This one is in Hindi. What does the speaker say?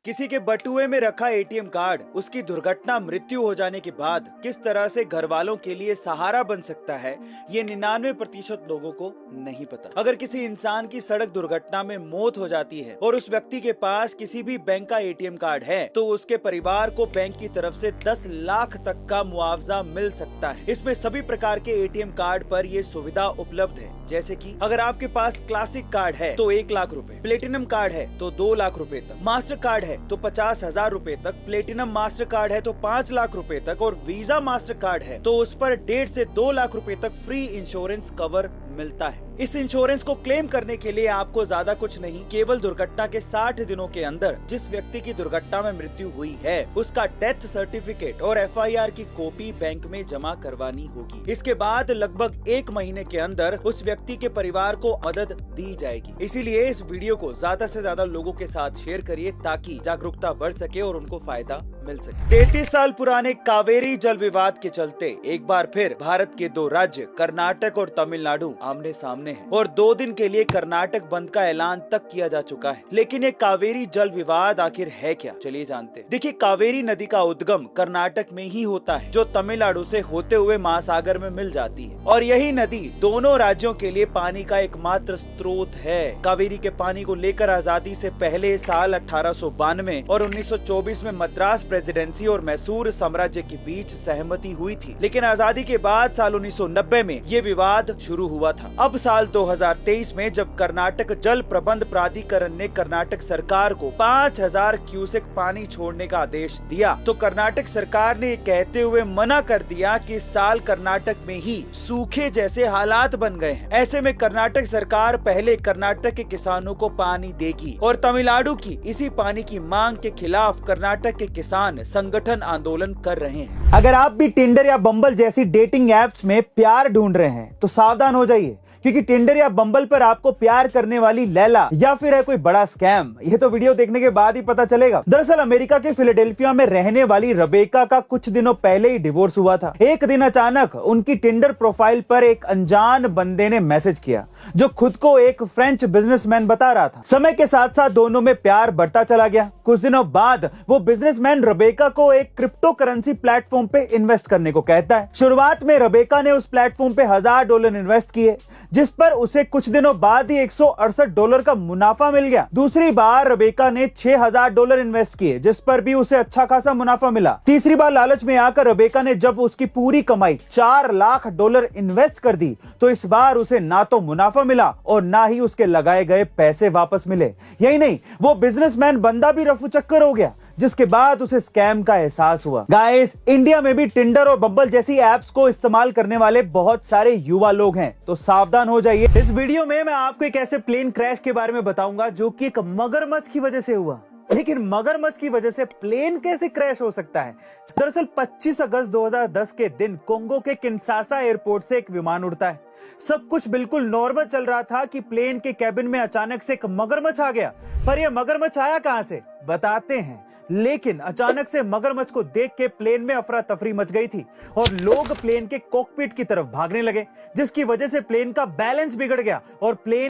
किसी के बटुए में रखा एटीएम कार्ड उसकी दुर्घटना मृत्यु हो जाने के बाद किस तरह से घर वालों के लिए सहारा बन सकता है, ये 99% लोगों को नहीं पता। अगर किसी इंसान की सड़क दुर्घटना में मौत हो जाती है और उस व्यक्ति के पास किसी भी बैंक का एटीएम कार्ड है तो उसके परिवार को बैंक की तरफ से 10 लाख तक का मुआवजा मिल सकता है। इसमें सभी प्रकार के एटीएम कार्ड पर ये सुविधा उपलब्ध है, जैसे कि अगर आपके पास क्लासिक कार्ड है तो 1 लाख रुपए, प्लेटिनम कार्ड है तो 2 लाख रुपए तक, मास्टर कार्ड है तो 50,000 रुपए तक, प्लेटिनम मास्टर कार्ड है तो 5 लाख रुपए तक और वीजा मास्टर कार्ड है तो उस पर 1.5 से 2 लाख रुपए तक फ्री इंश्योरेंस कवर मिलता है। इस इंश्योरेंस को क्लेम करने के लिए आपको ज्यादा कुछ नहीं, केवल दुर्घटना के 60 दिनों के अंदर जिस व्यक्ति की दुर्घटना में मृत्यु हुई है उसका डेथ सर्टिफिकेट और FIR की कॉपी बैंक में जमा करवानी होगी। इसके बाद लगभग 1 महीने के अंदर उस व्यक्ति के परिवार को मदद दी जाएगी। इसीलिए इस वीडियो को ज्यादा से ज्यादा लोगों के साथ शेयर करिए ताकि जागरूकता बढ़ सके और उनको फायदा मिल सके। 33 साल पुराने कावेरी जल विवाद के चलते एक बार फिर भारत के 2 राज्य कर्नाटक और तमिलनाडु आमने सामने हैं और 2 दिन के लिए कर्नाटक बंद का ऐलान तक किया जा चुका है। लेकिन ये कावेरी जल विवाद आखिर है क्या, चलिए जानते हैं। देखिए, कावेरी नदी का उद्गम कर्नाटक में ही होता है जो तमिलनाडु से होते हुए महासागर में मिल जाती है और यही नदी दोनों राज्यों के लिए पानी का एकमात्र स्रोत है। कावेरी के पानी को लेकर आजादी से पहले साल 1892 और 1924 में मद्रास प्रेसिडेंसी और मैसूर साम्राज्य के बीच सहमति हुई थी, लेकिन आजादी के बाद साल 1990 में ये विवाद शुरू हुआ था। अब साल 2023 में जब कर्नाटक जल प्रबंध प्राधिकरण ने कर्नाटक सरकार को 5000 क्यूसेक पानी छोड़ने का आदेश दिया तो कर्नाटक सरकार ने कहते हुए मना कर दिया कि इस साल कर्नाटक में ही सूखे जैसे हालात बन गए हैं। ऐसे में कर्नाटक सरकार पहले कर्नाटक के किसानों को पानी देगी और तमिलनाडु की इसी पानी की मांग के खिलाफ कर्नाटक के किसान संगठन आंदोलन कर रहे हैं। अगर आप भी टिंडर या बम्बल जैसी डेटिंग एप्स में प्यार ढूंढ रहे हैं तो सावधान हो जाइए, क्योंकि टिंडर या बम्बल पर आपको प्यार करने वाली लैला या फिर है कोई बड़ा स्कैम, ये तो वीडियो देखने के बाद ही पता चलेगा। दरअसल अमेरिका के फिलाडेल्फिया में रहने वाली रेबेका का कुछ दिनों पहले ही डिवोर्स हुआ था। एक दिन अचानक उनकी टिंडर प्रोफाइल पर एक अनजान बंदे ने मैसेज किया जो खुद को एक फ्रेंच बिजनेसमैन बता रहा था। समय के साथ साथ दोनों में प्यार बढ़ता चला गया। कुछ दिनों बाद वो बिजनेसमैन रेबेका को एक क्रिप्टो करेंसी प्लेटफॉर्म पे इन्वेस्ट करने को कहता है। शुरुआत में रेबेका ने उस प्लेटफॉर्म पे $1000 इन्वेस्ट किए, जिस पर उसे कुछ दिनों बाद ही $168 का मुनाफा मिल गया। दूसरी बार रेबेका ने $6000 इन्वेस्ट किए, जिस पर भी उसे अच्छा खासा मुनाफा मिला। तीसरी बार लालच में आकर रेबेका ने जब उसकी पूरी कमाई $4 लाख इन्वेस्ट कर दी तो इस बार उसे ना तो मुनाफा मिला और ना ही उसके लगाए गए पैसे वापस मिले। यही नहीं, वो बिजनेसमैन बंदा भी रफू चक्कर हो गया, जिसके बाद उसे स्कैम का एहसास हुआ। गाइस, इंडिया में भी टिंडर और बम्बल जैसी एप्स को इस्तेमाल करने वाले बहुत सारे युवा लोग हैं, तो सावधान हो जाइए। इस वीडियो में मैं आपको एक ऐसे प्लेन क्रैश के बारे में बताऊंगा जो कि एक मगरमच्छ की वजह से हुआ। लेकिन मगरमच्छ की वजह से प्लेन कैसे क्रैश हो सकता है? दरअसल 25 अगस्त 2010 के दिन कोंगो के किंशासा एयरपोर्ट से एक विमान उड़ता है। सब कुछ बिल्कुल नॉर्मल चल रहा था कि प्लेन के कैबिन में अचानक से एक मगरमच्छ आ गया। पर यह मगरमच्छ आया कहां से, बताते हैं। लेकिन अचानक से मगरमच्छ को देख के प्लेन में अफरा तफरी मच गई थी और लोग प्लेन के कॉकपिट की तरफ भागने लगे, जिसकी वजह से प्लेन का बैलेंस बिगड़ गया और प्लेन